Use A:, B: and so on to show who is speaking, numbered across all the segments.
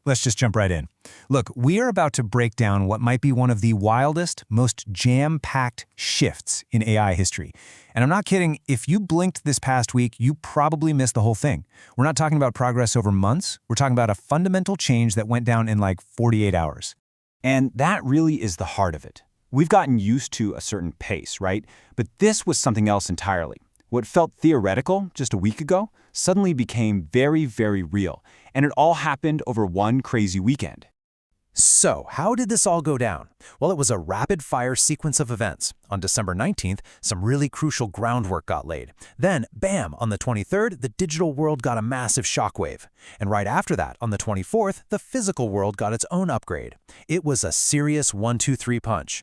A: Let's just jump right in. Look, we are about to break down what might be one of the wildest, most jam-packed shifts in AI history. And I'm not kidding, if you blinked this past week, you probably missed the whole thing. We're not talking about progress over months, we're talking about a fundamental change that went down in like 48 hours.
B: And that really is the heart of it. We've gotten used to a certain pace, right? But this was something else entirely. What felt theoretical just a week ago suddenly became very, very real. And it all happened over one crazy weekend.
C: So, how did this all go down? Well, it was a rapid-fire sequence of events. On December 19th, some really crucial groundwork got laid. Then, bam, on the 23rd, the digital world got a massive shockwave. And right after that, on the 24th, the physical world got its own upgrade. It was a serious 1-2-3 punch.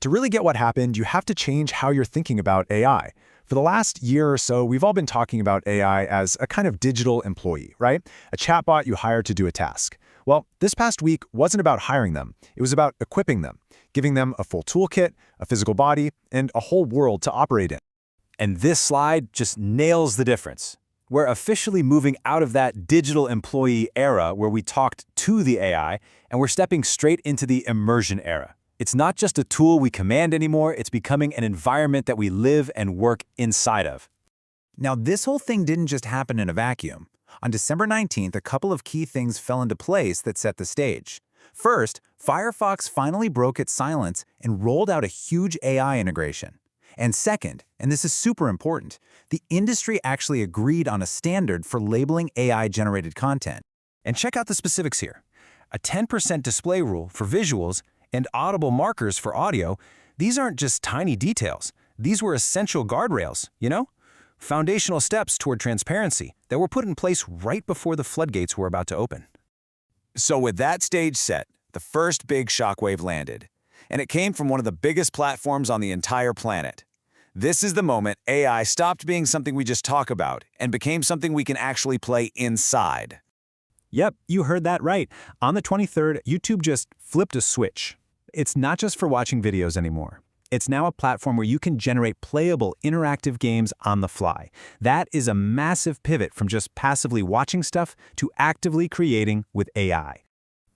D: To really get what happened, you have to change how you're thinking about AI. For the last year or so, we've all been talking about AI as a kind of digital employee, right? A chatbot you hire to do a task. Well, this past week wasn't about hiring them. It was about equipping them, giving them a full toolkit, a physical body, and a whole world to operate in.
B: And this slide just nails the difference. We're officially moving out of that digital employee era where we talked to the AI, and we're stepping straight into the immersion era. It's not just a tool we command anymore, it's becoming an environment that we live and work inside of.
E: Now, this whole thing didn't just happen in a vacuum. On December 19th, a couple of key things fell into place that set the stage. First, Firefox finally broke its silence and rolled out a huge AI integration. And second, and this is super important, the industry actually agreed on a standard for labeling AI-generated content.
C: And check out the specifics here. A 10% display rule for visuals and audible markers for audio, these aren't just tiny details. These were essential guardrails, you know? Foundational steps toward transparency that were put in place right before the floodgates were about to open.
F: So with that stage set, the first big shockwave landed. And it came from one of the biggest platforms on the entire planet. This is the moment AI stopped being something we just talk about and became something we can actually play inside.
B: Yep, you heard that right. On the 23rd, YouTube just flipped a switch. It's not just for watching videos anymore. It's now a platform where you can generate playable, interactive games on the fly. That is a massive pivot from just passively watching stuff to actively creating with AI.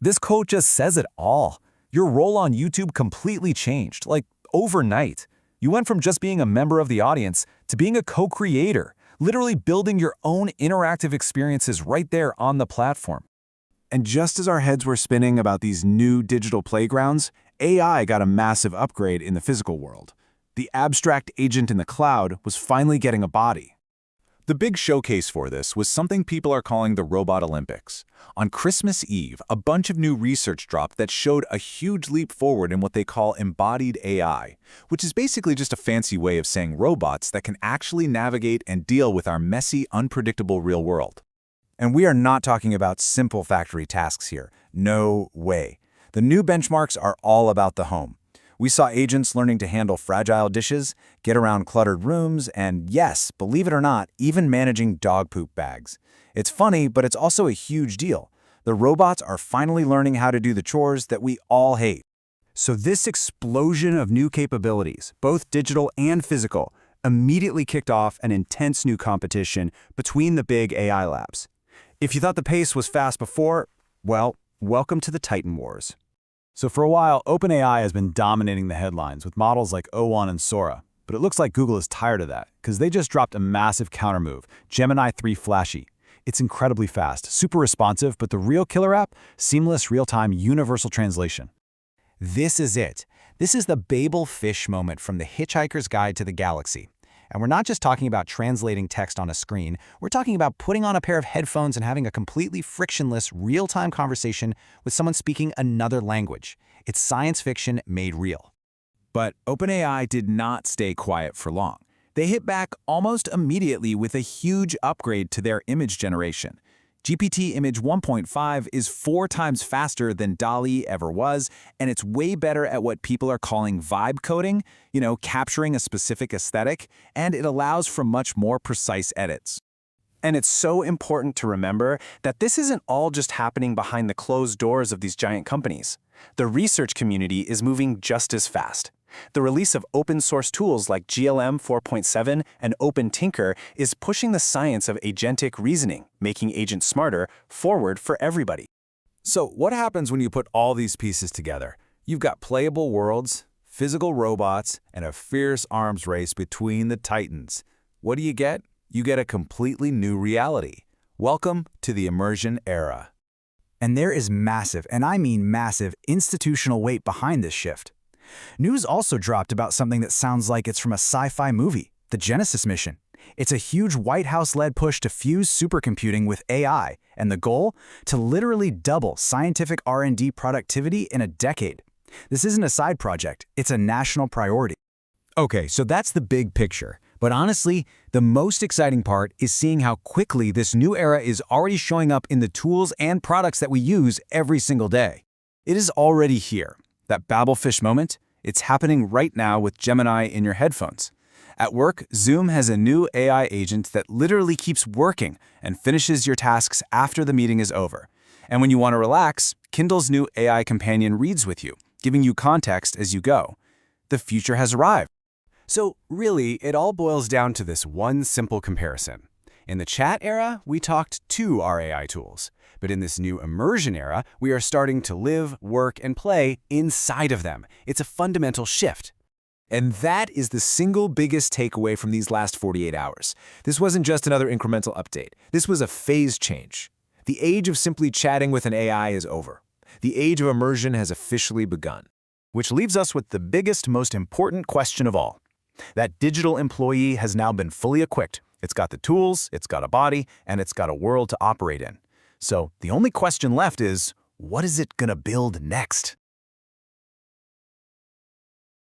C: This code just says it all. Your role on YouTube completely changed, like overnight. You went from just being a member of the audience to being a co-creator, literally building your own interactive experiences right there on the platform.
D: And just as our heads were spinning about these new digital playgrounds, AI got a massive upgrade in the physical world. The abstract agent in the cloud was finally getting a body.
G: The big showcase for this was something people are calling the Robot Olympics. On Christmas Eve, a bunch of new research dropped that showed a huge leap forward in what they call embodied AI, which is basically just a fancy way of saying robots that can actually navigate and deal with our messy, unpredictable real world.
D: And we are not talking about simple factory tasks here. No way. The new benchmarks are all about the home. We saw agents learning to handle fragile dishes, get around cluttered rooms, and yes, believe it or not, even managing dog poop bags. It's funny, but it's also a huge deal. The robots are finally learning how to do the chores that we all hate.
A: So this explosion of new capabilities, both digital and physical, immediately kicked off an intense new competition between the big AI labs. If you thought the pace was fast before, well, welcome to the Titan Wars.
B: So for a while, OpenAI has been dominating the headlines with models like O1 and Sora. But it looks like Google is tired of that, because they just dropped a massive countermove, Gemini 3 Flashy. It's incredibly fast, super responsive, but the real killer app, seamless real-time universal translation.
E: This is it. This is the Babel fish moment from the Hitchhiker's Guide to the Galaxy. And we're not just talking about translating text on a screen, we're talking about putting on a pair of headphones and having a completely frictionless, real-time conversation with someone speaking another language. It's science fiction made real.
F: But OpenAI did not stay quiet for long. They hit back almost immediately with a huge upgrade to their image generation. GPT Image 1.5 is 4 times faster than DALL-E ever was, and it's way better at what people are calling vibe coding, capturing a specific aesthetic, and it allows for much more precise edits.
C: And it's so important to remember that this isn't all just happening behind the closed doors of these giant companies. The research community is moving just as fast. The release of open-source tools like GLM 4.7 and OpenTinker is pushing the science of agentic reasoning, making agents smarter, forward for everybody.
G: So what happens when you put all these pieces together? You've got playable worlds, physical robots, and a fierce arms race between the titans. What do you get? You get a completely new reality. Welcome to the immersion era.
C: And there is massive, and I mean massive, institutional weight behind this shift. News also dropped about something that sounds like it's from a sci-fi movie, the Genesis mission. It's a huge White House-led push to fuse supercomputing with AI, and the goal? To literally double scientific R&D productivity in a decade. This isn't a side project, it's a national priority.
A: Okay, so that's the big picture. But honestly, the most exciting part is seeing how quickly this new era is already showing up in the tools and products that we use every single day.
G: It is already here. That Babelfish moment, it's happening right now with Gemini in your headphones. At work, Zoom has a new AI agent that literally keeps working and finishes your tasks after the meeting is over. And when you want to relax, Kindle's new AI companion reads with you, giving you context as you go. The future has arrived.
B: So really, it all boils down to this one simple comparison. In the chat era, we talked to our AI tools. But in this new immersion era, we are starting to live, work, and play inside of them. It's a fundamental shift.
F: And that is the single biggest takeaway from these last 48 hours. This wasn't just another incremental update. This was a phase change. The age of simply chatting with an AI is over. The age of immersion has officially begun.
C: Which leaves us with the biggest, most important question of all. That digital employee has now been fully equipped. It's got the tools, it's got a body, and it's got a world to operate in. So the only question left is, what is it gonna build next?